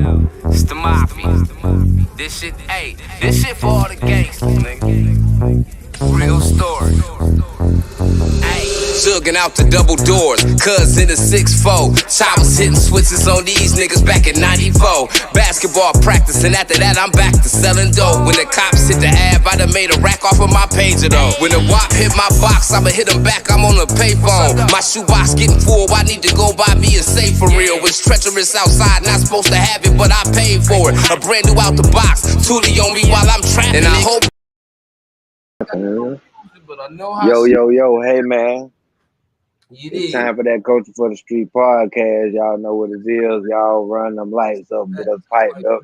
It's the mafia. This shit, hey, this shit for all the gangsters, nigga. Real story. Hey, jugging out the double doors, cuz in the 6'4". Chowers hitting switches on these niggas back in 94. Basketball practice, and after that, I'm back to selling dope. When the cops hit the ab, I done made a rack off of my pager though. When the WAP hit my box, I'ma hit them back, I'm on the payphone. My shoebox getting full, I need to go buy me a safe for real. It's treacherous outside, not supposed to have it, but I paid for it. A brand new out the box, Tootie on me while I'm trapping. And I hope. But I know how. Yo, hey man. It's time for that Culture for the Street podcast. Y'all know what it is. Y'all run them lights up, get us piped up.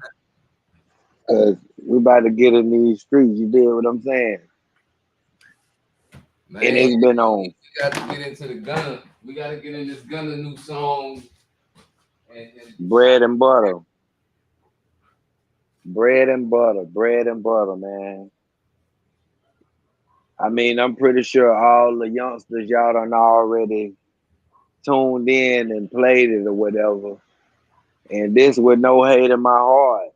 Cause we about to get in these streets. You did what I'm saying? Man, and it's been on. We got to get into the Gunna. We got to get in this Gunna new song. And bread and butter. Bread and butter, man. I mean, I'm pretty sure all the youngsters, y'all done already tuned in and played it or whatever. And this with no hate in my heart,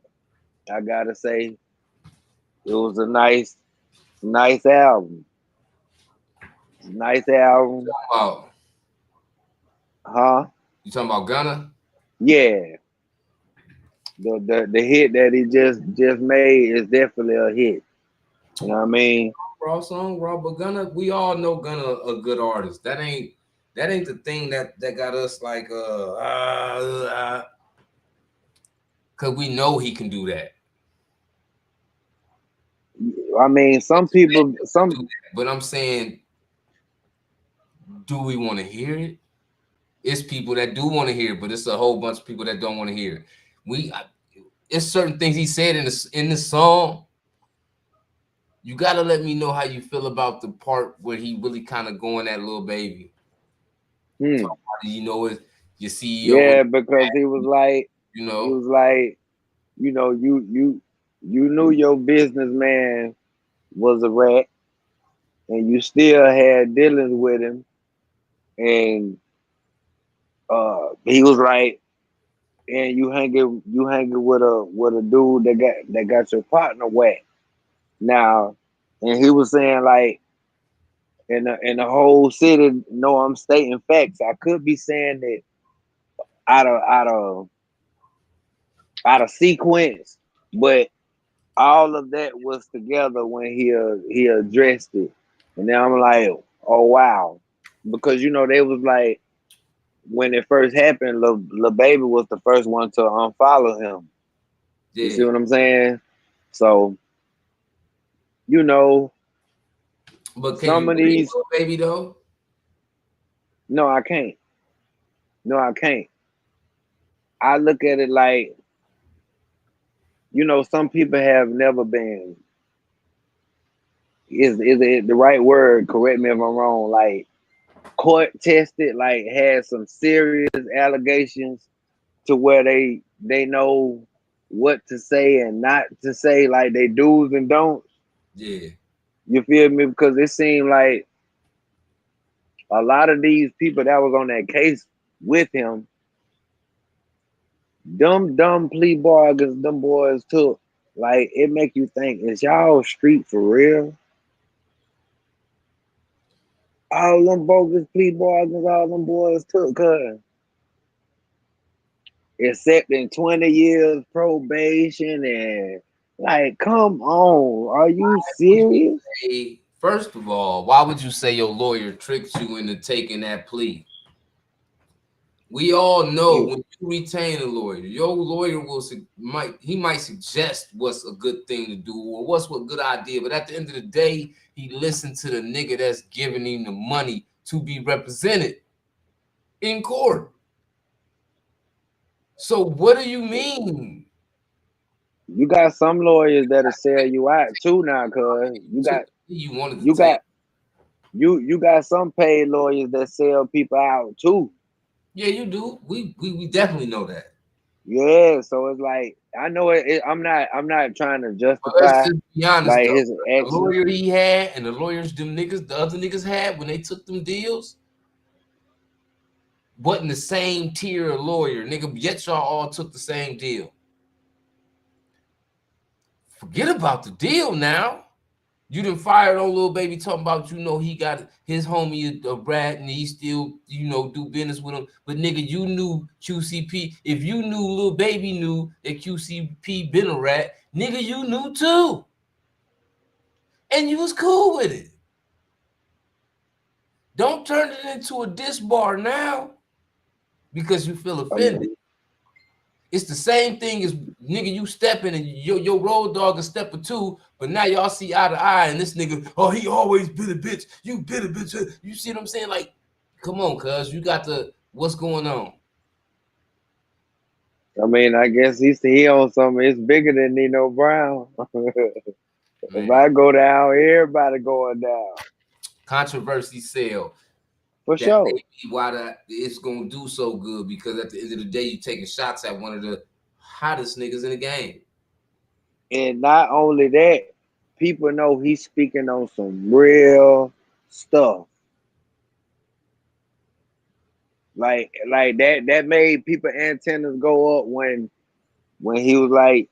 I gotta say, it was a nice album. Nice album. Huh? You talking about Gunna? Yeah. The hit that he just made is definitely a hit. You know what I mean? Raw song, raw, but Gunna, we all know Gunna a good artist. That ain't the thing that got us like cause we know he can do that. I mean, some people, but I'm saying, do we want to hear it? It's people that do want to hear it, but it's a whole bunch of people that don't want to hear it. It's certain things he said in the song. You gotta let me know how you feel about the part where he really kind of going at Lil Baby. You know it. You see, yeah, because he was like, you knew your businessman was a rat, and you still had dealings with him, and he was like, and you hanging with a dude that got your partner wet. Now, and he was saying like, in the whole city, no, I'm stating facts. I could be saying that out of sequence, but all of that was together when he addressed it. And then I'm like, oh wow, because they was like, when it first happened, Lil Baby was the first one to unfollow him. Yeah. You see what I'm saying? So, but can some you of these Lil Baby though? No, I can't. I look at it like, some people have never been. Is it the right word? Correct me if I'm wrong. Like, court tested, like had some serious allegations to where they know what to say and not to say, like they do's and don'ts. Yeah. You feel me? Because it seemed like a lot of these people that was on that case with him, dumb plea bargains them boys took. Like, it make you think, is y'all street for real? All them bogus plea bargains all them boys took, cuz. Accepting 20 years probation and like, come on, are you serious? First of all, why would you say your lawyer tricked you into taking that plea? We all know when you retain a lawyer, your lawyer might suggest what's a good thing to do or what's a good idea, but at the end of the day, he listened to the nigga that's giving him the money to be represented in court. So what do you mean? You got some lawyers that'll sell you out too now, cuz you got some paid lawyers that sell people out too. Yeah, you do. We definitely know that. Yeah, so it's like, I know it. I'm not trying to justify. Let's just be honest, like though. his The lawyer he had and the lawyers the other niggas had when they took them deals wasn't the same tier of lawyer, nigga. Yet y'all all took the same deal. Forget about the deal now. You done fired on Lil Baby talking about, he got his homie a rat and he still, do business with him. But nigga, you knew QCP. If you knew Lil Baby knew that QCP been a rat, nigga, you knew too. And you was cool with it. Don't turn it into a diss bar now because you feel offended. It's the same thing as nigga, you stepping and your road dog a step or two, but now y'all see eye to eye, and this nigga, oh, he always been a bitch. You been a bitch. You see what I'm saying? Like, come on, cuz you got what's going on? I mean, I guess he on something. It's bigger than Nino Brown. If I go down, everybody going down. Controversy sell. For that sure. May be why it's gonna do so good, because at the end of the day, you taking shots at one of the hottest niggas in the game. And not only that, people know he's speaking on some real stuff. Like that made people antennas go up when he was like,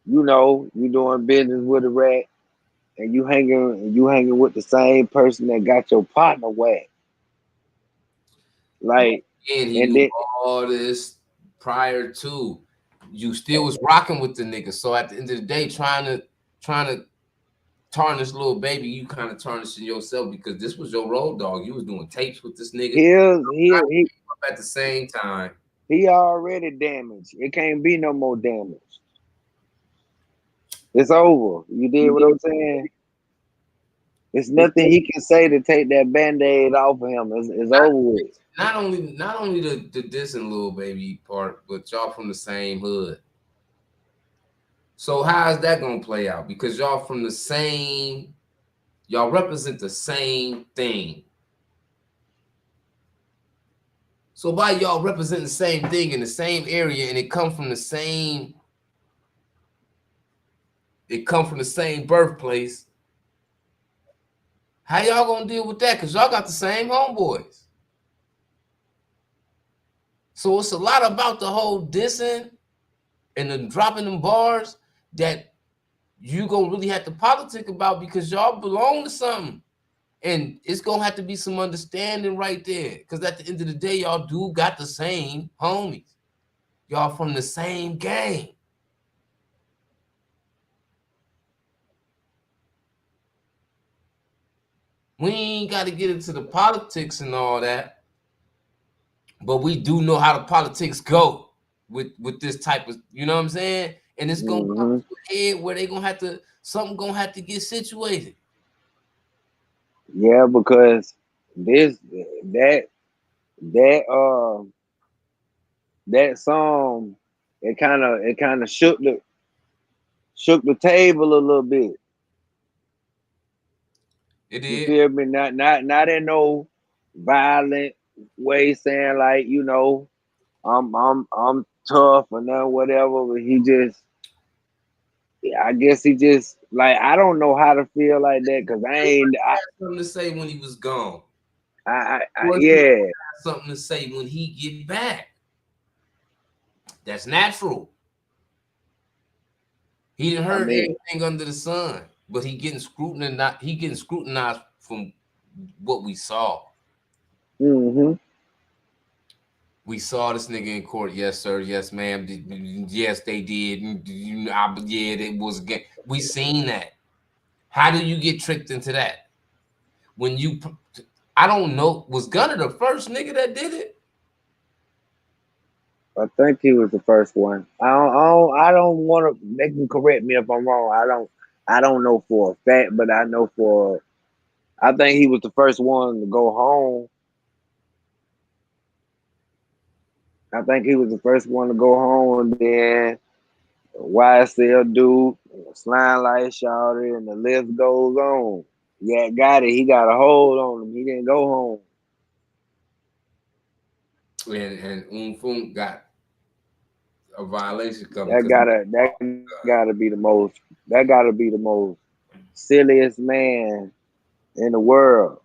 you doing business with a rat and you hanging with the same person that got your partner whacked. Like, and he knew all this prior to. You still was rocking with the nigga. So at the end of the day, trying to tarnish Lil Baby, you kind of tarnishing yourself, because this was your road dog. You was doing tapes with this nigga. He at the same time. He already damaged. It can't be no more damage. It's over. You did what I'm saying? There's nothing he can say to take that Band-Aid off of him. It's over with. Not only the dissing Lil Baby part, but y'all from the same hood. So how is that gonna play out? Because y'all from the same, y'all represent the same thing. So by y'all representing the same thing in the same area, and it come from the same birthplace, how y'all gonna deal with that? Because y'all got the same homeboys. So it's a lot about the whole dissing and the dropping them bars that you gonna really have to politic about, because y'all belong to something. And it's gonna have to be some understanding right there. Because at the end of the day, y'all do got the same homies. Y'all from the same gang. We ain't got to get into the politics and all that, but we do know how the politics go with this type of, you know what I'm saying? And it's gonna come to a head where they gonna have to, something gonna have to get situated. Yeah, because that song, it kind of shook the table a little bit. It did. You feel me? Not in no violent way, saying like, I'm tough or nothing, whatever. But I guess he just, like, I don't know how to feel like that, because I had something to say when he was gone. Yeah. Something to say when he get back. That's natural. He didn't hurt anything under the sun, but he getting scrutinized. He getting scrutinized from what we saw. We saw this nigga in court. Yes, sir. Yes, ma'am. Yes, they did. Yeah, it was. We seen that. How do you get tricked into that? When you, I don't know. Was Gunna the first nigga that did it? I think he was the first one. I don't want to make him correct me if I'm wrong. I don't know for a fact, but I know I think he was the first one to go home. I think he was the first one to go home, and then YSL dude, Slime Light Shawty, and the list goes on. Yeah, got it. He got a hold on him. He didn't go home. And Funk got a violation coming. That gotta be the most. That gotta be the most silliest man in the world.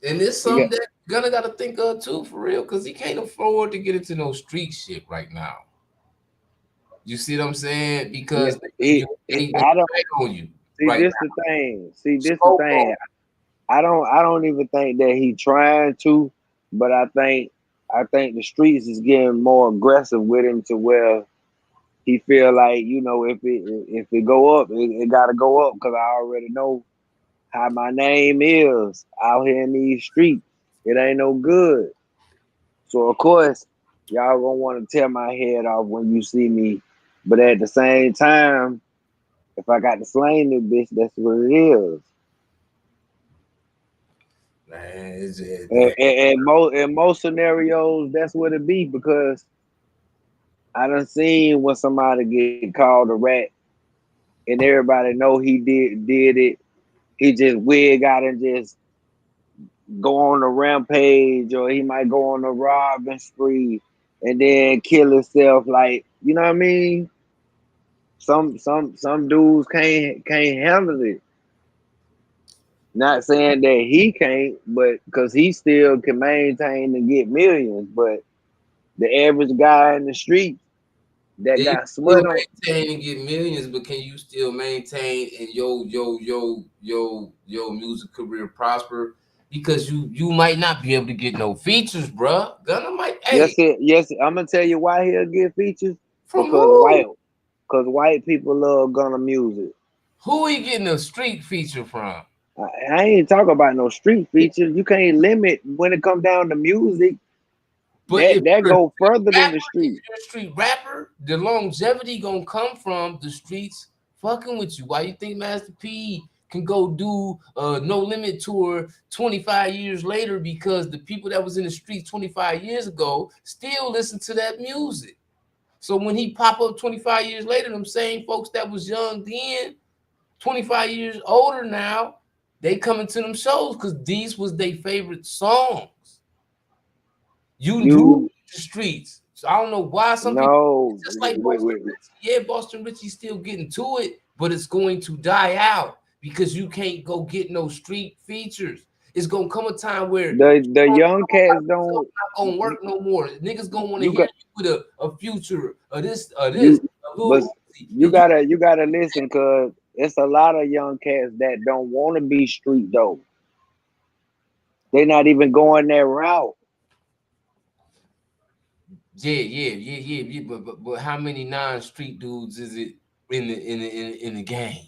And it's something that Gunna got to think of too, for real, because he can't afford to get into no street shit right now. You see what I'm saying? Yeah, Because they I don't back on you see right this now. the thing. See this the thing. So I don't even think that he trying to, but I think the streets is getting more aggressive with him to where he feel like, if it go up, it gotta go up because I already know how my name is out here in these streets. It ain't no good. So of course, y'all gonna want to tear my head off when you see me. But at the same time, if I got to slang this bitch, that's what it is. man, it's just, In most scenarios, that's what it be because I done seen when somebody get called a rat and everybody know he did it. He just wig out and just go on a rampage, or he might go on a robbing spree and then kill himself. Like, you know what I mean? Some dudes can't handle it. Not saying that he can't, but because he still can maintain and get millions. But the average guy in the street that yeah, you got can smut still on, maintain and get millions, but can you still maintain and your music career prosper? Because you might not be able to get no features, bruh. Gunna might, hey, yes, I'm gonna tell you why he'll get features from because who? white people love Gunna music. Who he getting a street feature from? I ain't talking about no street features. You can't limit when it come down to music. But if That you're a go street further than rapper, the if street. you're a street rapper, the longevity gonna come from the streets fucking with you. Why you think Master P can go do a No Limit tour 25 years later? Because the people that was in the streets 25 years ago still listen to that music. So when he pop up 25 years later, them same folks that was young then, 25 years older now, they coming to them shows because these was their favorite songs. You do You the streets. So I don't know why some people, know, it's just like Boston Richie. Yeah, Boston Richie still getting to it, but it's going to die out because you can't go get no street features. It's gonna come a time where the young cats not don't. gonna work no more. Niggas gonna want to You hear got you with a future or this, you, a but little Uzi. you gotta listen, cause it's a lot of young cats that don't want to be street though. They not even going that route. Yeah. But how many non-street dudes is it in the game?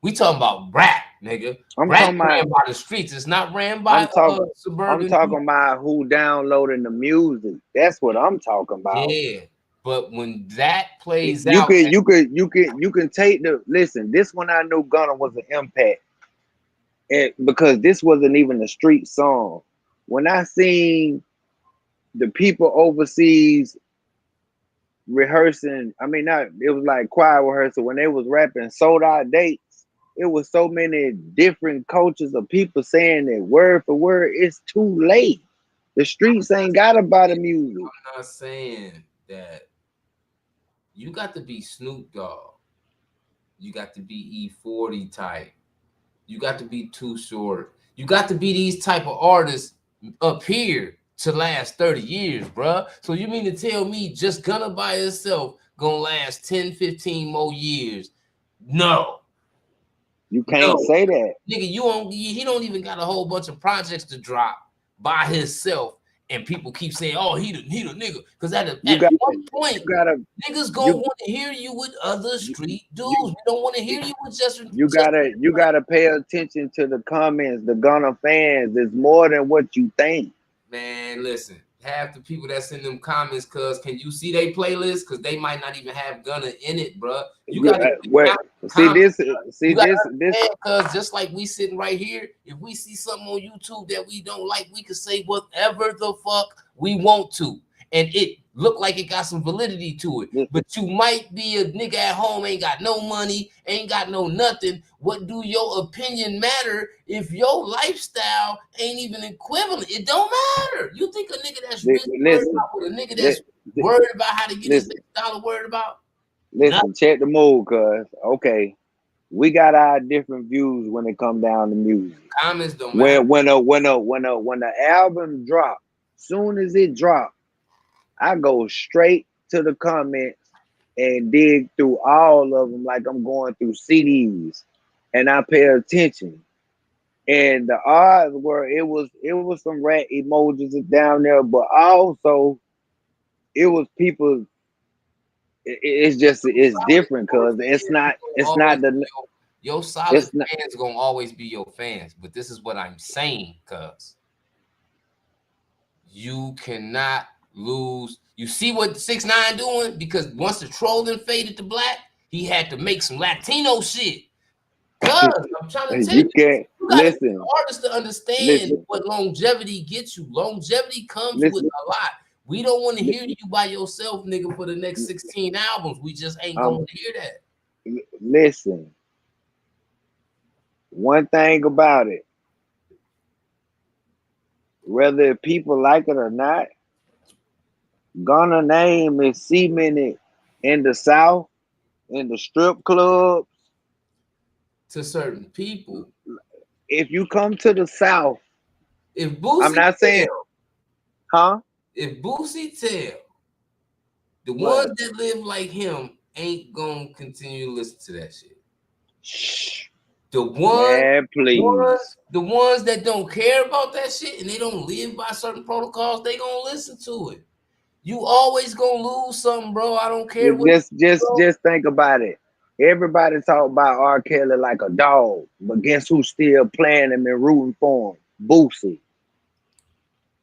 We talking about rap, nigga. I'm Rap talking ran about. by the streets. It's not ran by I'm talking. I'm suburban talking dudes. about who downloading the music. That's what I'm talking about. Yeah, but when that plays You out, can you can you can you can take the listen. This one I knew Gunna was an impact, because this wasn't even a street song. When I seen the people overseas rehearsing, I mean not it was like choir rehearsal when they was rapping sold out dates. It was so many different cultures of people saying it word for word. It's too late. The streets ain't gotta buy the music. I'm not saying that you got to be Snoop Dogg. You got to be E40 type. You got to be Too Short. You got to be these type of artists up here to last 30 years, bruh. So you mean to tell me just Gunna by itself gonna last 10, 15 more years? No. You can't No. say that. Nigga, he don't even got a whole bunch of projects to drop by himself. And people keep saying, "Oh, he the nigga," because You at got one you point, gotta niggas gonna you want to hear you with other you street you dudes. We don't want to hear you with you just gotta pay attention to the comments. The Gunna fans is more than what you think. man. Listen, half the people that's in them comments, cuz can you see they playlist? Because they might not even have Gunna in it, bro. You You got to what count the see comments. this see You got to this understand, cuz just like we sitting right here, if we see something on YouTube that we don't like, we can say whatever the fuck we want to, and it look like it got some validity to it. this But you might be a nigga at home, ain't got no money, ain't got no nothing. What do your opinion matter if your lifestyle ain't even equivalent? It don't matter. You think a nigga that's really worried listen about what a nigga li- that's worried about how to get his listen next dollar worried about? Nothing. listen check the mood, cuz okay, we got our different views when it come down to music. Comments don't matter. When the album drop, soon as it drop, I go straight to the comments and dig through all of them like I'm going through CDs, and I pay attention. And the odds were it was some rat emojis down there, but also it was people. It's just it's different because Always your solid it's not fans gonna always be your fans. But this is what I'm saying, cuz you cannot lose. You see what 6ix9ine doing? Because once the trolling faded to black, he had to make some Latino shit. Cuz I'm trying to tell you you, can't you gotta be an listen artist to understand listen what longevity gets you. Longevity comes with listen. a lot. We don't want to hear you by yourself, nigga, for the next 16 albums. We just ain't Um, going to hear that. listen. One thing about it, whether people like it or not, Gunna name is cemented in the South, in the strip clubs. To certain people, If you come to the South, if I'm Boosie not saying, tell, huh? if Boosie tell, the ones What? that live like him ain't gonna continue to listen to that shit. Shh, The man, please. the ones that don't care about that shit and they don't live by certain protocols, they gonna listen to it. You always gonna lose something, bro. I don't care what. Just think about it. Everybody talk about R. Kelly like a dog, but guess who's still playing him and rooting for him? Boosie.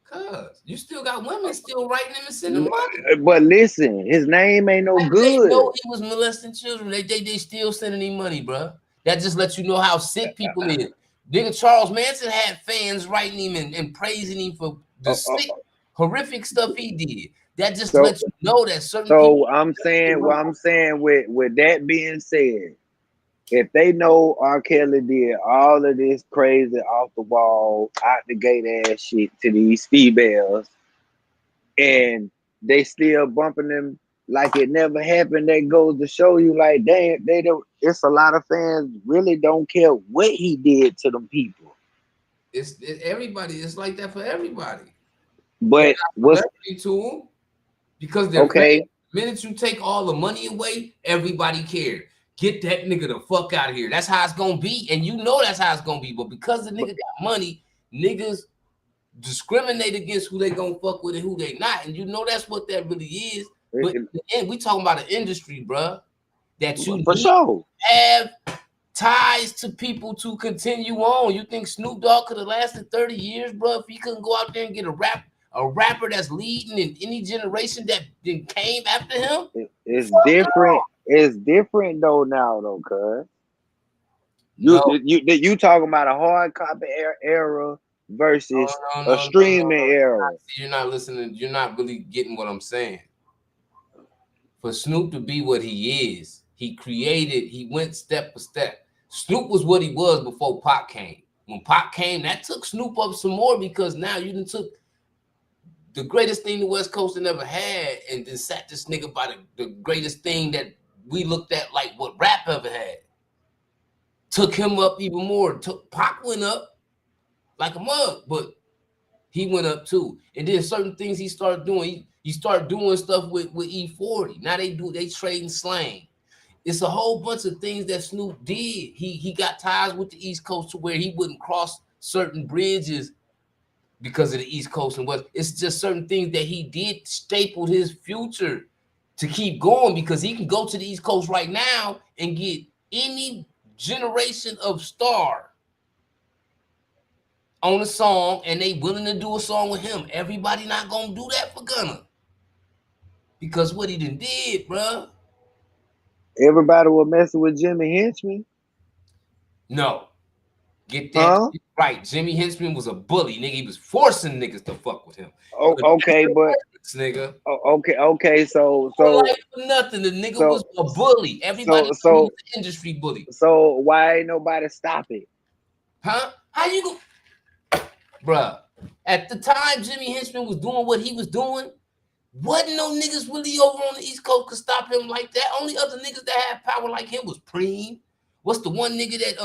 Cause you still got women still writing him and sending money. But listen, his name ain't no Like they know good. he was molesting children. They still sending him money, bro. That just lets you know how sick people is. Nigga Charles Manson had fans writing him and praising him for the Uh, uh, sick, horrific stuff he did. That just so lets you know that certain people. so I'm saying what I'm saying with that being said, if they know R. Kelly did all of this crazy off the wall, out the gate ass shit to these females, and they still bumping them like it never happened, that goes to show you, like, damn, they don't. It's a lot of fans really don't care what he did to them people. Everybody. It's like that for everybody. They're But not what's celebrity to them because they're fans. okay? The minute you take all the money away, everybody cares. Get that nigga the fuck out of here. That's how it's gonna be, and you know that's how it's gonna be. But because the nigga got money, niggas discriminate against who they gonna fuck with and who they not, and you know that's what that really is. But in the end, we talking about an industry, bro, that you For need sure. to have ties to people to continue on. You think Snoop Dogg could have lasted 30 years, bro, if he couldn't go out there and get a rapper that's leading in any generation that then came after him? It's Fuck different. no. It's different though now though, cuz No, you talking about a hard copy era versus a no. streaming era. You're not listening. You're not really getting what I'm saying. For Snoop to be what he is, he went step for step. Snoop was what he was before Pac came. When Pac came, that took Snoop up some more because now you done took the greatest thing the West Coast had ever had and then sat this nigga by the greatest thing that we looked at like what rap ever had. Took him up even more. Pac went up like a mug, but he went up too. And then certain things he started doing, he started doing stuff with E40. Now they trading slang. It's a whole bunch of things that Snoop did. He got ties with the East Coast to where he wouldn't cross certain bridges because of the East Coast and West. It's just certain things that he did stapled his future to keep going because he can go to the East Coast right now and get any generation of star on a song and they willing to do a song with him. Everybody not gonna do that for Gunna because what he did, bro. Everybody was messing with Jimmy Henchman. No, get that Huh? right. Jimmy Henchman was a bully, nigga. He was forcing niggas to fuck with him. Oh, okay, but Nigga. okay. So Like for nothing, the nigga was so a bully. Everybody so knew he was so an industry bully. so why ain't nobody stop it? Huh? How you go, bruh? At the time Jimmy Henchman was doing what he was doing, wasn't no niggas really over on the East Coast could stop him like that. Only other niggas that had power like him was Preem. What's the one nigga that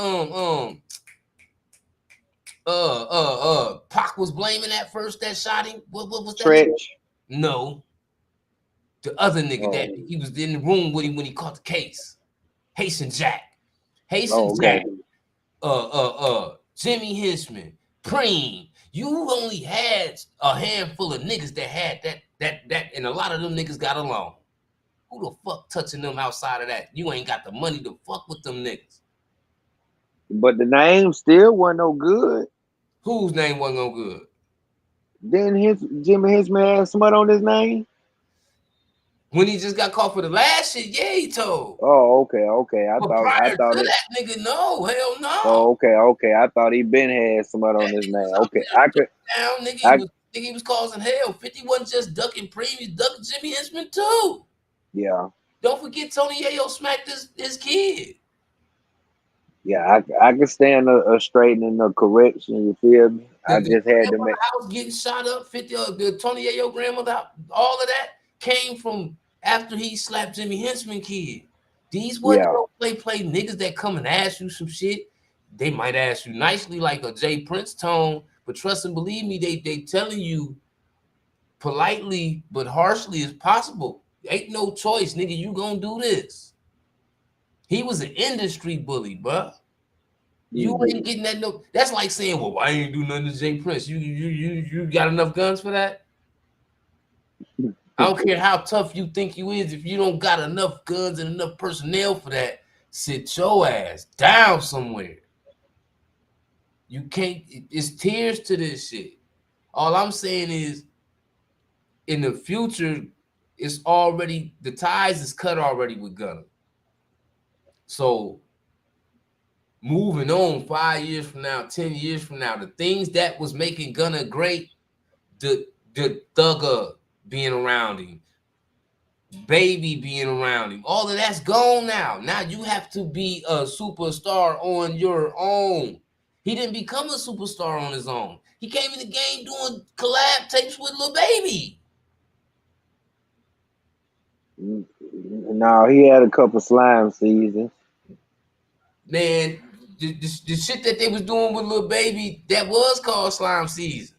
Pac was blaming at first that shot him? What was that nigga? Stretch. No. The other nigga that he was in the room with him when he caught the case. Haitian Jack. Jack. Jimmy Henchman. Preem. You only had a handful of niggas that had that, and a lot of them niggas got along. Who the fuck touching them outside of that? You ain't got the money to fuck with them niggas. But the name still wasn't no good. Whose name wasn't no good? Then Jimmy Henchman had smut on his name. When he just got caught for the last shit, yeah, he told. Oh, okay. I but thought that nigga, no, hell no. Oh, okay. I thought he been had smut on his name. Okay, I could. Down, nigga, he was causing hell. 50 wasn't just ducking Preem, he was ducking Jimmy Henchman too. Yeah. Don't forget Tony Yayo smacked his kid. Yeah, I can stand a straightening, a correction. You feel me? I just had to make. House getting shot up. 50. The Tony Yayo grandmother. All of that came from after he slapped Jimmy Henchman kid. These wasn't no play niggas that come and ask you some shit. They might ask you nicely like a Jay Prince tone, but trust and believe me, they telling you politely but harshly as possible. Ain't no choice, nigga. You gonna do this. He was an industry bully, bro. You ain't getting that no. That's like saying, well, why ain't do nothing to Jay Prince? You got enough guns for that? I don't care how tough you think you is. If you don't got enough guns and enough personnel for that, sit your ass down somewhere. You can't. It's tears to this shit. All I'm saying is, in the future, it's already the ties is cut already with Gunna. So moving on 5 years from now, 10 years from now, the things that was making Gunna great, the Thugger being around him, Baby being around him, all of that's gone now. Now you have to be a superstar on your own. He didn't become a superstar on his own. He came in the game doing collab tapes with Lil Baby. No, he had a couple slime seasons. Man, the shit that they was doing with Lil Baby, that was called slime season.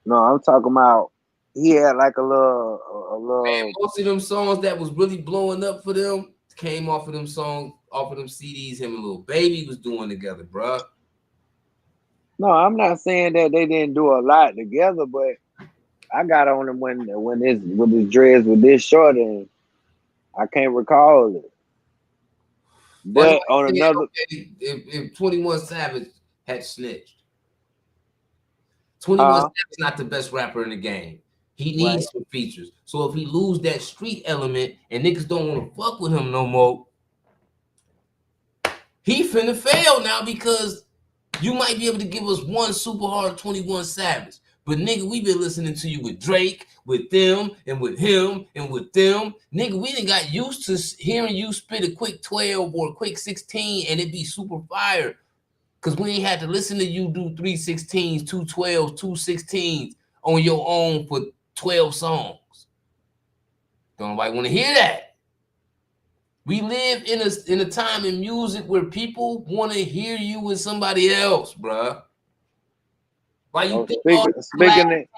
No, I'm talking about he had like a little. Man, most of them songs that was really blowing up for them came off of them songs, off of them CDs him and Lil Baby was doing together, bruh. No, I'm not saying that they didn't do a lot together, but I got on him when his dreads were this short, and I can't recall it. But on another, if 21 Savage had snitched, 21 Savage is not the best rapper in the game. He needs some features. So if he lose that street element and niggas don't want to fuck with him no more, he finna fail now because you might be able to give us one super hard 21 Savage. But nigga, we been listening to you with Drake, with them, and with him, and with them. Nigga, we done got used to hearing you spit a quick 12 or a quick 16 and it be super fire. Cause we ain't had to listen to you do 3 16s, 2 12s, 2 16s on your own for 12 songs. Don't nobody want to hear that. We live in a time in music where people want to hear you with somebody else, bruh. Why you think speaking it,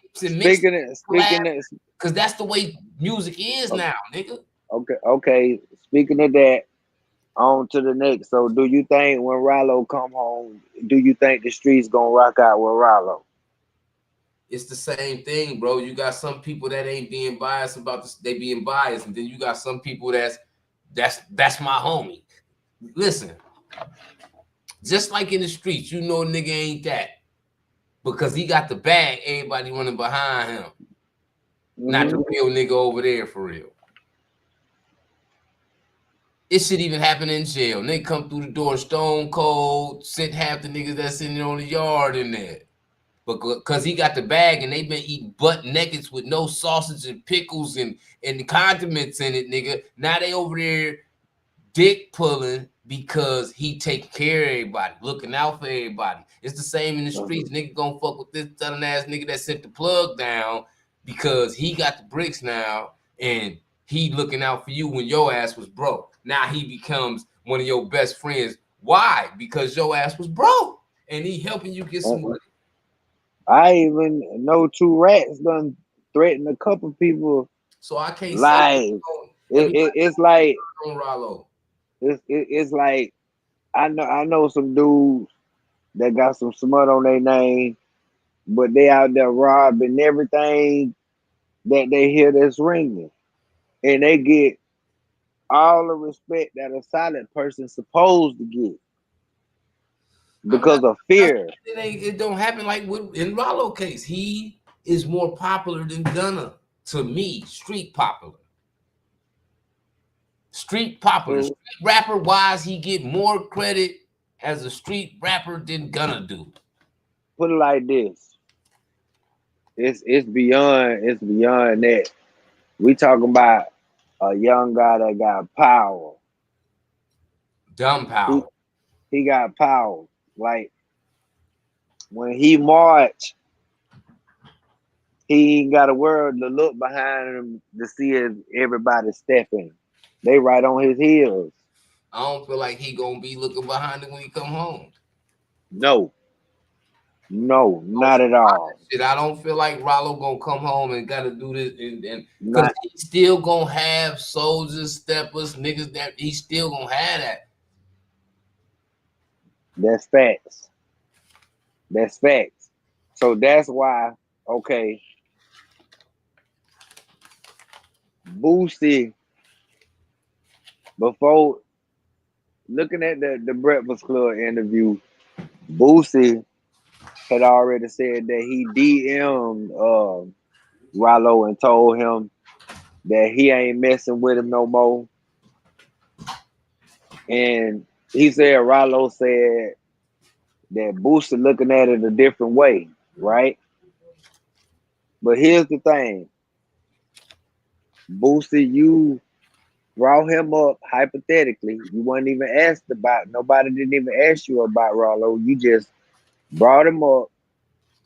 because that's the way music is now, nigga. Okay. Speaking of that, on to the next. So, do you think when Ralo come home, do you think the streets gonna rock out with Ralo? It's the same thing, bro. You got some people that ain't being biased about this, they being biased, and then you got some people that's my homie. Listen, just like in the streets, you know a nigga ain't that. Because he got the bag, everybody running behind him. Not the real nigga over there for real. It should even happen in jail. Nigga come through the door stone cold, sent half the niggas that's sitting on the yard in there. But because he got the bag and they been eating butt naked with no sausage and pickles and condiments in it, nigga. Now they over there dick pulling because he taking care of everybody, looking out for everybody. It's the same in the streets. Nigga gonna fuck with this telling ass nigga that sent the plug down because he got the bricks now and he looking out for you when your ass was broke. Now he becomes one of your best friends. Why? Because your ass was broke and he helping you get some money. I even know 2 rats done threatened a couple people So I can't Like it's like on Ralo. it's like I know some dudes that got some smut on their name, but they out there robbing everything that they hear that's ringing, and they get all the respect that a silent person's supposed to get because of fear. It don't happen like in Ralo case. He is more popular than Gunna to me. Street popular. Street popular. Street rapper wise, he get more credit as a street rapper than Gunna do. Put it like this. It's beyond that. We talking about a young guy that got power. Dumb power. He got power. Like when he march, he ain't got a word to look behind him to see if everybody's stepping. They right on his heels. I don't feel like he gonna be looking behind him when he come home. No, not at all. Shit, I don't feel like Ralo gonna come home and gotta do this and because Not, he's still gonna have soldiers, steppers, niggas that he's still gonna have that. that's facts. That's facts. So that's why, okay, Boosie, before looking at the Breakfast Club interview, Boosie had already said that he DM'd Ralo and told him that he ain't messing with him no more. And he said Ralo said that Boosie looking at it a different way, right? But here's the thing. Boosie, you brought him up hypothetically. You weren't even asked about, nobody didn't even ask you about Ralo. You just brought him up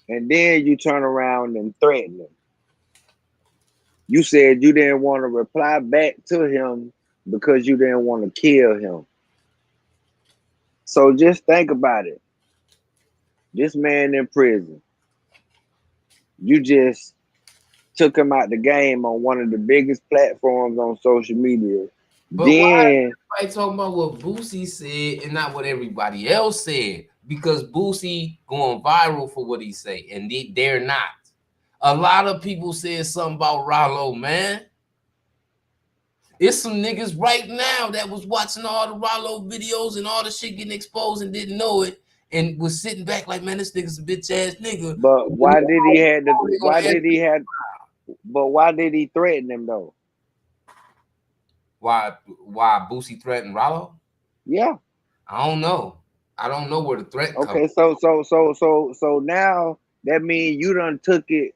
and then you turn around and threaten him. You said you didn't want to reply back to him because you didn't want to kill him. So just think about it. This man in prison. You just took him out the game on one of the biggest platforms on social media. But why everybody talking about what Boosie said and not what everybody else said? Because Boosie going viral for what he say, and they're not. A lot of people said something about Ralo, man. It's some niggas right now that was watching all the Ralo videos and all the shit getting exposed and didn't know it and was sitting back like, man, this nigga's a bitch ass nigga. But why did he have to? Why did he have? But why did he threaten him though? Why Boosie threatened Ralo? Yeah, I don't know. I don't know where the threat comes. Okay, so now that means you done took it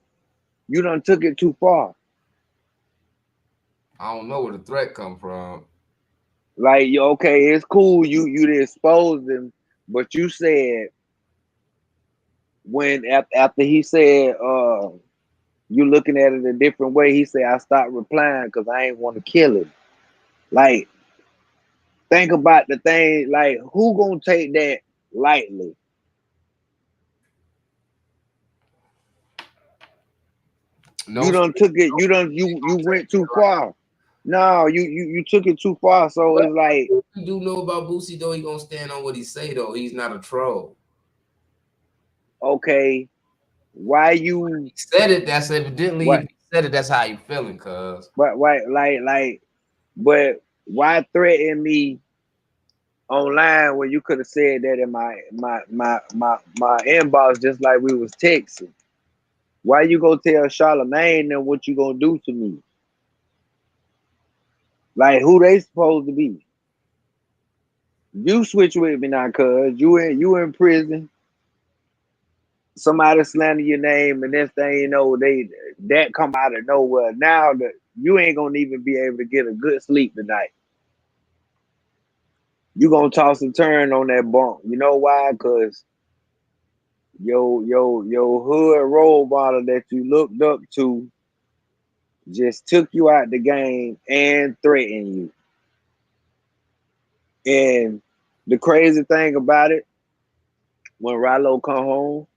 too far. I don't know where the threat come from. Like, okay, it's cool. You exposed him, but you said when after he said you looking at it a different way, he said I stopped replying because I ain't want to kill him. Like, think about the thing. Like, who gonna take that lightly? No, you done took it. You went too far. No, you took it too far. So it's like you do know about Boosie though. He gonna stand on what he say though. He's not a troll. Okay, why you he said it? That's evidently if he said it. That's how you feeling, cuz. But but why threaten me online when you could have said that in my inbox just like we was texting? Why you go tell Charlamagne then what you gonna do to me? Like who they supposed to be? You switch with me now, cuz you in prison. Somebody slander your name, and next thing you know, that come out of nowhere. Now that you ain't gonna even be able to get a good sleep tonight. You gonna toss and turn on that bunk. You know why? Cause your hood role model that you looked up to just took you out the game and threatened you. And the crazy thing about it, when Ralo come home,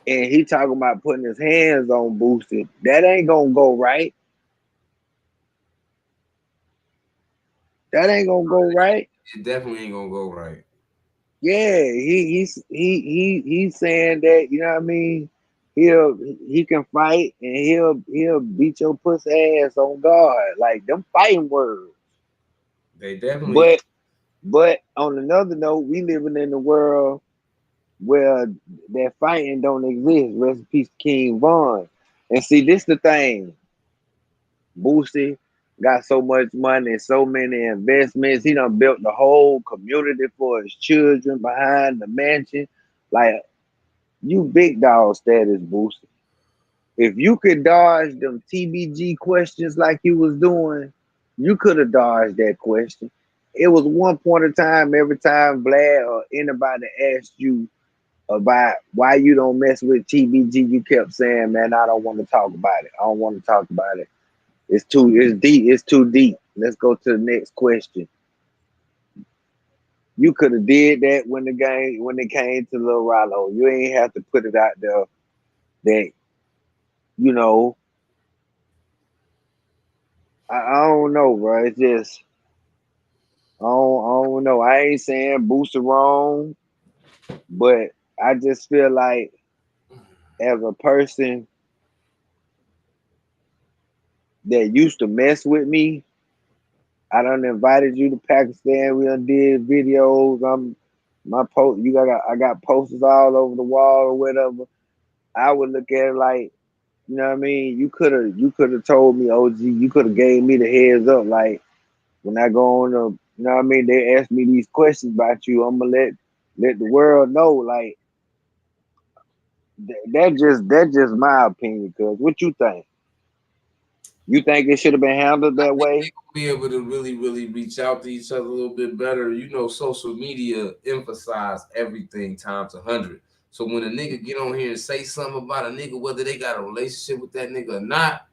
and he talking about putting his hands on Boosie. That ain't gonna go right. That ain't gonna go right. It definitely ain't gonna go right. Yeah, he's saying that, you know what I mean? He'll he can fight and he'll beat your pussy ass on guard. Like them fighting words. They definitely. But on another note, we living in a world where that fighting don't exist. Rest in peace, King Von. And see, this the thing. Boosie got so much money, so many investments. He done built the whole community for his children behind the mansion. Like, you big dog status, Boosie. If you could dodge them TBG questions like you was doing, you could have dodged that question. It was one point of time every time Vlad or anybody asked you about why you don't mess with TBG, you kept saying, "Man, I don't want to talk about it. I don't want to talk about it. It's deep. It's too deep. Let's go to the next question." You could have did that when it came to Lil Ralo. You ain't have to put it out there that, you know, I don't know, bro. It's just I don't know. I ain't saying Booster wrong, but I just feel like as a person that used to mess with me, I done invited you to Pakistan. We done did videos. My post. I got posters all over the wall or whatever. I would look at it like, you know what I mean. You could have told me, OG. You could have gave me the heads up. Like when I go on, you know what I mean. They ask me these questions about you. I'm gonna let the world know. Like that's just my opinion. Cause what you think? You think it should have been handled that way? Be able to really, really reach out to each other a little bit better. You know, social media emphasize everything times 100. So when a nigga get on here and say something about a nigga, whether they got a relationship with that nigga or not,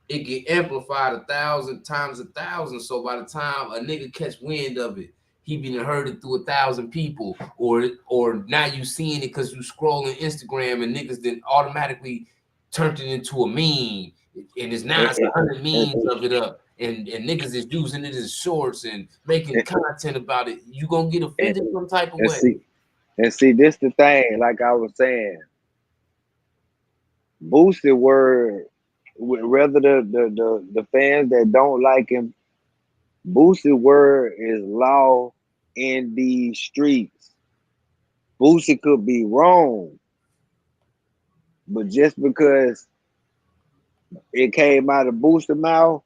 it get amplified 1,000 times 1,000. So by the time a nigga catch wind of it, he been heard it through 1,000 people, or now you seeing it because you scrolling Instagram and niggas then automatically turned it into a meme, and it's now And, it's and, 100 and, memes of it up, and niggas is using it as shorts and making and, content about it. You gonna get and, offended some type of and way. see this the thing. Like I was saying, Boosted word. Whether the fans that don't like him, Boosted word is law in these streets. Boosie could be wrong, but just because it came out of Booster mouth,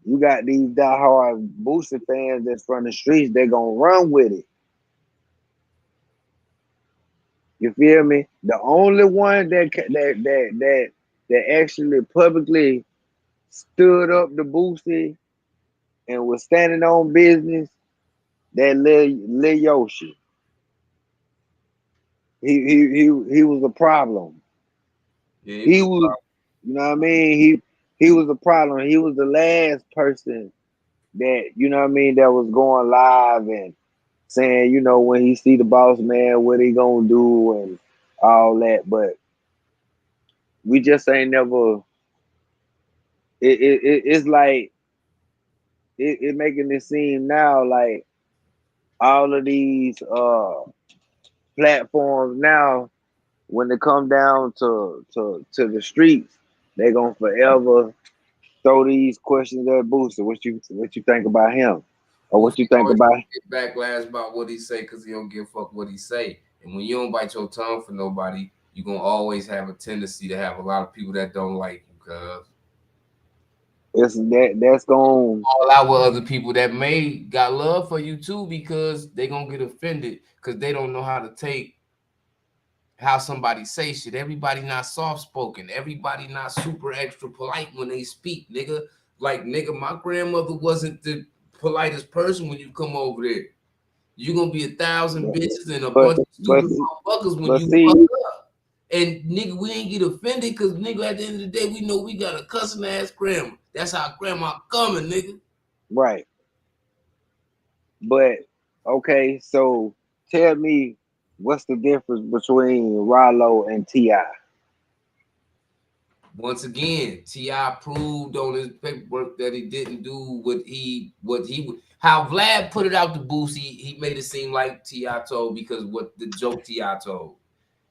you got these diehard Booster fans that's from the streets. They gonna run with it. You feel me? The only one that actually publicly stood up to Boosie and was standing on business, that Lil Yoshi. He was a problem. Yeah, it He was was, you know what I mean? He was a problem. He was the last person that, you know what I mean, that was going live and saying, you know, when he see the boss man, what he gonna do and all that. But we just ain't never. It's like it making it seem now like all of these platforms now, when they come down to the streets, they gonna forever throw these questions at Booster. What you think about him, or what you Boosie think always about? get backlash about what he say because he don't give a fuck what he say. And when you don't bite your tongue for nobody, you gonna always have a tendency to have a lot of people that don't like you. Cause It's that's going. all out with other people that may got love for you too, because they gonna get offended because they don't know how to take how somebody say shit. Everybody not soft spoken. Everybody not super extra polite when they speak, nigga. Like nigga, my grandmother wasn't the politest person when you come over there. You're gonna be 1,000 bitches and a But bunch of but stupid motherfuckers when but you fuck see, up. And nigga, we ain't get offended because nigga, at the end of the day, we know we got a cussing ass grandma. That's how grandma coming, nigga. right. But okay, so tell me. What's the difference between Ralo and T.I.? Once again, T.I. proved on his paperwork that he didn't do how Vlad put it out to Boosie. He made it seem like T.I. told because what the joke T.I. told.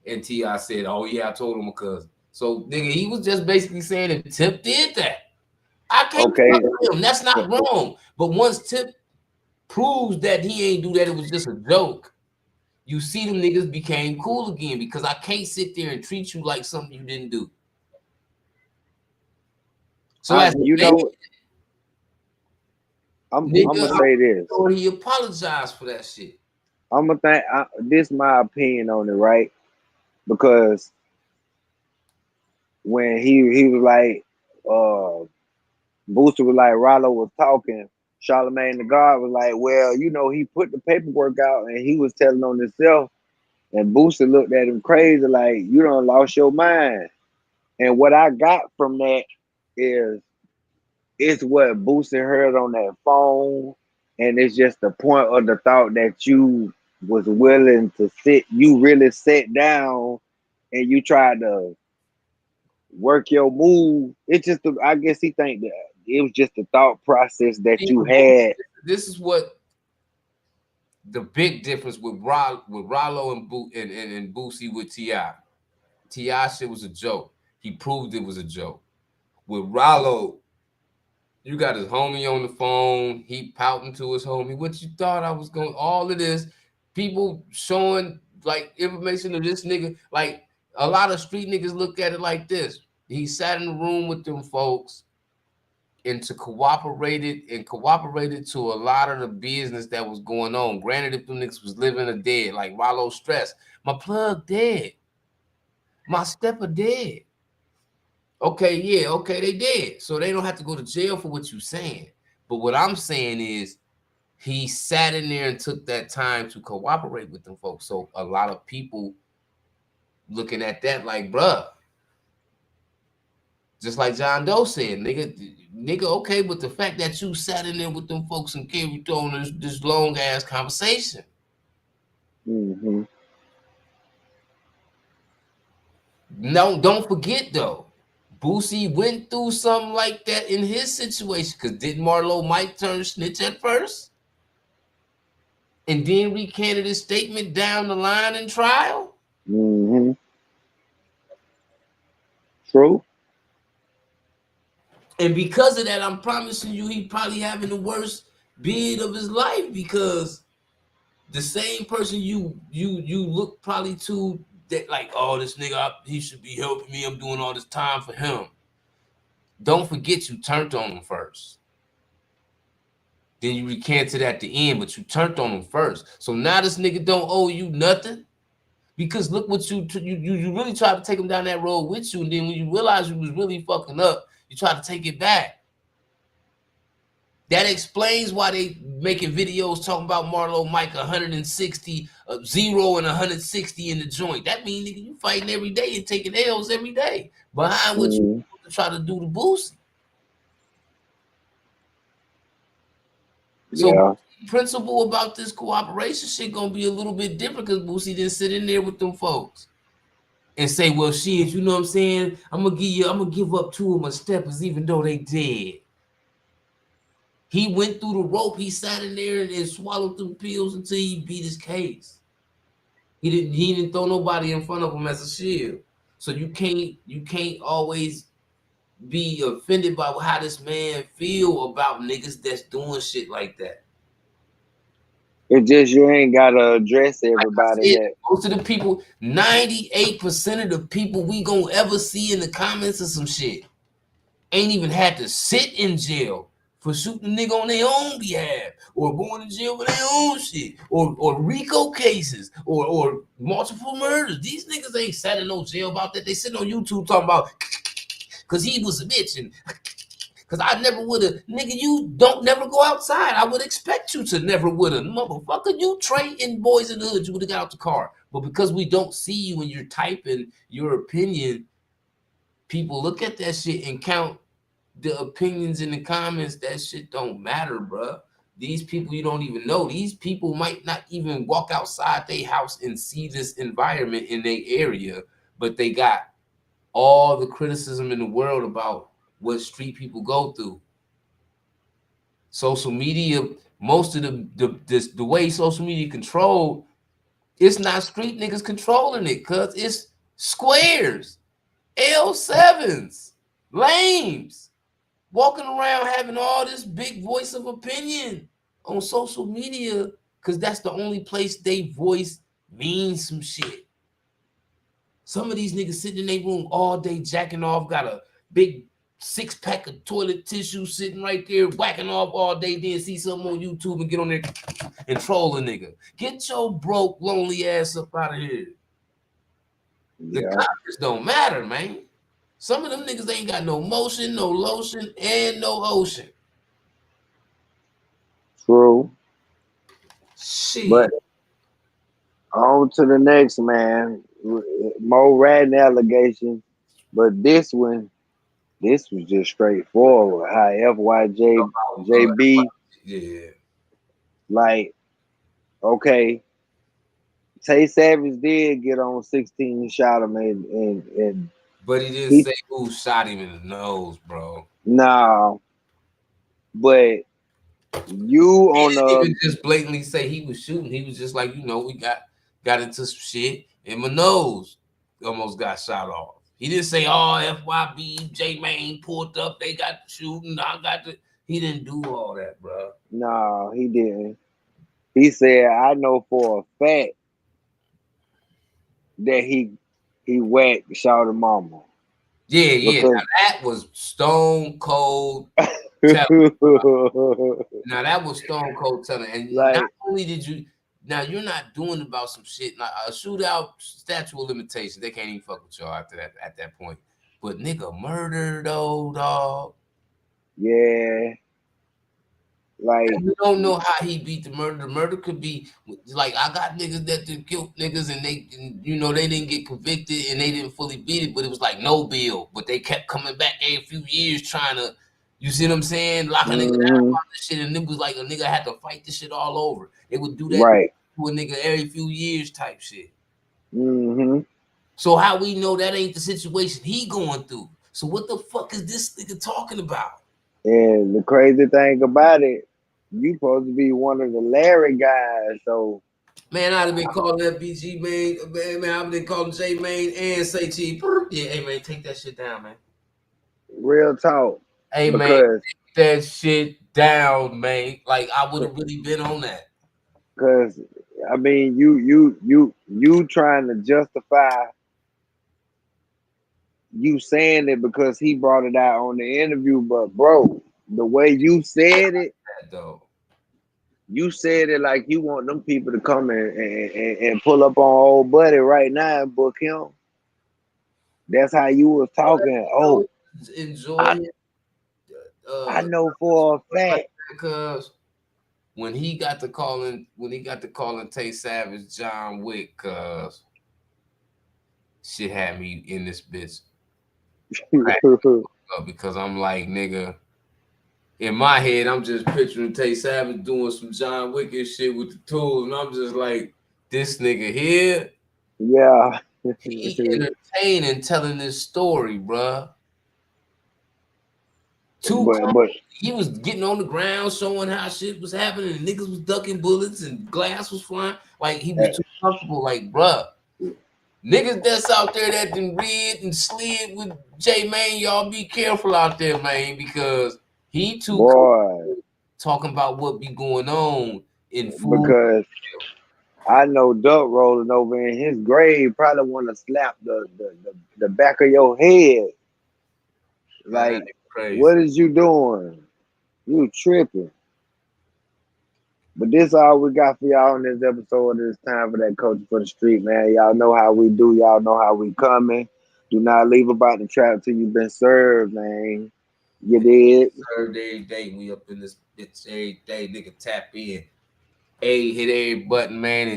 And T.I. said, oh yeah, I told him a cousin. So nigga, he was just basically saying if Tip did that, I can't Okay. tell him. That's not wrong. But once Tip proves that he ain't do that, it was just a joke. You see them niggas became cool again because I can't sit there and treat you like something you didn't do. So as you know, I'm gonna say this. He apologized for that shit. I'm gonna think this my opinion on it, right? Because when he was like, Booster was like, Ralo was talking. Charlamagne the God was like, well, you know, he put the paperwork out and he was telling on himself. And Booster looked at him crazy, like, you done lost your mind. And what I got from that is it's what Booster heard on that phone. And it's just the point of the thought that you was willing to you really sat down and you tried to work your move. It's just, I guess he think that it was just the thought process that you had. This is what the big difference with Ralo and Boosie with T.I. T.I. shit was a joke. He proved it was a joke. With Ralo, you got his homie on the phone. He pouting to his homie. What you thought I was going? All of this, people showing like information of this nigga. Like a lot of street niggas look at it like this. He sat in the room with them folks and cooperated to a lot of the business that was going on. Granted, if them niggas was living or dead, like Ralo stressed, my plug dead, my stepper dead. Okay, yeah, okay, they did. So they don't have to go to jail for what you're saying. But what I'm saying is he sat in there and took that time to cooperate with them folks. So a lot of people looking at that like, bruh, just like John Doe said, nigga, okay, but the fact that you sat in there with them folks and carried on this long ass conversation. Mm-hmm. No, don't forget though, Boosie went through something like that in his situation because didn't Marlo Mike turn snitch at first? And then recanted his statement down the line in trial? Mm-hmm. True. And because of that, I'm promising you he probably having the worst bid of his life because the same person you look probably to that like, oh, this nigga, he should be helping me. I'm doing all this time for him. Don't forget you turned on him first. Then you recanted at the end, but you turned on him first. So now this nigga don't owe you nothing because look what you really tried to take him down that road with you, and then when you realize you was really fucking up, you try to take it back. That explains why they making videos talking about Marlo Mike 160, 0 and 160 in the joint. That means nigga, you fighting every day and taking L's every day behind what you try to do to Boosie. So Yeah. principle about this cooperation shit gonna be a little bit different because Boosie didn't sit in there with them folks and say, well, shit, you know what I'm saying? I'm gonna give up 2 of my steppers even though they dead. He went through the rope. He sat in there and swallowed them pills until he beat his case. He didn't throw nobody in front of him as a shield. So you can't always be offended by how this man feel about niggas that's doing shit like that. It's just you ain't gotta address everybody Like that. most of the people, 98% of the people we gonna ever see in the comments of some shit ain't even had to sit in jail for shooting a nigga on their own behalf, or going to jail for their own shit, or RICO cases, or multiple murders. These niggas ain't sat in no jail about that. They sit on YouTube talking about because he was a bitch and because I never would have. Nigga, you don't never go outside. I would expect you to never would have. Motherfucker, you trading boys in the hood, you would have got out the car. But because we don't see you and you're typing your opinion, people look at that shit and count the opinions in the comments. That shit don't matter, bro. these people you don't even know. These people might not even walk outside their house and see this environment in their area, but they got all the criticism in the world about what street people go through. Social media, most of the way social media controlled, it's not street niggas controlling it, cuz it's squares, L7s, lames, walking around having all this big voice of opinion on social media, because that's the only place they voice means some shit. Some of these niggas sitting in their room all day jacking off, got a big 6-pack of toilet tissue sitting right there, whacking off all day, then see something on YouTube and get on there and troll a nigga. Get your broke, lonely ass up out of here. The comments don't matter, man. Some of them niggas ain't got no motion, no lotion, and no ocean. True. Shit. But on to the next, man. More ratting allegations. But this one, this was just straightforward. How FYJ Yeah. like, okay, Tay Savage did get on 16 and shot him, and but he didn't say who shot him in the nose, bro. No, but you he on didn't the even just blatantly say he was shooting. He was just like, you know, we got into some shit, and my nose almost got shot off. He didn't say, oh, FYB J Mayne pulled up, they got the shooting, I got the. He didn't do all that, bro. No, he didn't. He said, I know for a fact that he whacked Shawty mama. Yeah. Now that was stone cold telling. Now that was stone cold telling. And like, not only did you, now you're not doing about some shit. Like a shootout, statute of limitations, they can't even fuck with y'all after that at that point. But nigga, murder though, dog. Yeah. Like, and we don't know how he beat the murder. The murder could be like, I got niggas that did kill niggas and they, you know, they didn't get convicted and they didn't fully beat it, but it was like no bill. But they kept coming back every few years trying to, you see what I'm saying? Lock a nigga down on this shit, and it was like a nigga had to fight this shit all over. They would do that to a nigga every few years type shit. So how we know that ain't the situation he going through? So what the fuck is this nigga talking about? And the crazy thing about it, you supposed to be one of the Larry guys, so man, I'd have been calling that BG Mayne, man, I've been calling J Mayne and say Chief. Yeah, hey man, take that shit down, man. Real talk. Hey man, take that shit down, man. Like I would have really been on that. Because I mean, you trying to justify you saying it because he brought it out on the interview, but bro, the way you said it, you said it like you want them people to come and pull up on old buddy right now and book him. That's how you was talking. Oh, enjoy it. I know for a fact because when he got to calling Tay Savage John Wick, cause shit had me in this bitch. Because I'm like, nigga, in my head, I'm just picturing Tay Savage doing some John Wick shit with the tools, and I'm just like, this nigga here, yeah, he entertaining telling this story, bruh. But he was getting on the ground, showing how shit was happening, and niggas was ducking bullets and glass was flying. Like he was too comfortable. Like, bruh, niggas that's out there that done read and slid with J Mayne, y'all be careful out there, man, because he too talking about what be going on in food. Because I know Duck rolling over in his grave probably want to slap the back of your head. Like, what is you doing? You tripping. But this all we got for y'all on this episode. It's time for that Coach for the Street, man. Y'all know how we do. Y'all know how we coming. Do not leave about the trap till you've been served, man. You did. Served every day. We up in this bitch every day. Nigga, tap in. Hey, hit every button, man,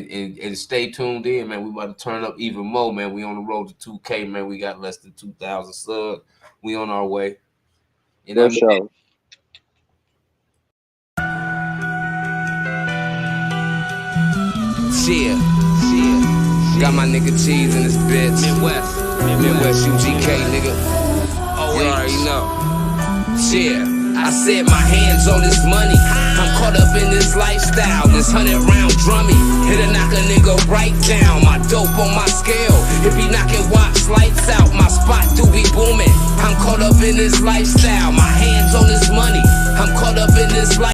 and stay tuned in, man. We about to turn up even more, man. We on the road to 2K, man. We got less than 2,000 subs. We on our way. For sure. Shit. Got my nigga Cheese in this bitch. Midwest UGK, nigga. You already know. Shit. I said my hands on this money. I'm caught up in this lifestyle. This 100-round drummy. It'll knock a nigga right down. My dope on my scale. It be knocking watch lights out. My spot do be booming. I'm caught up in this lifestyle. My hands on this money. I'm caught up in this life.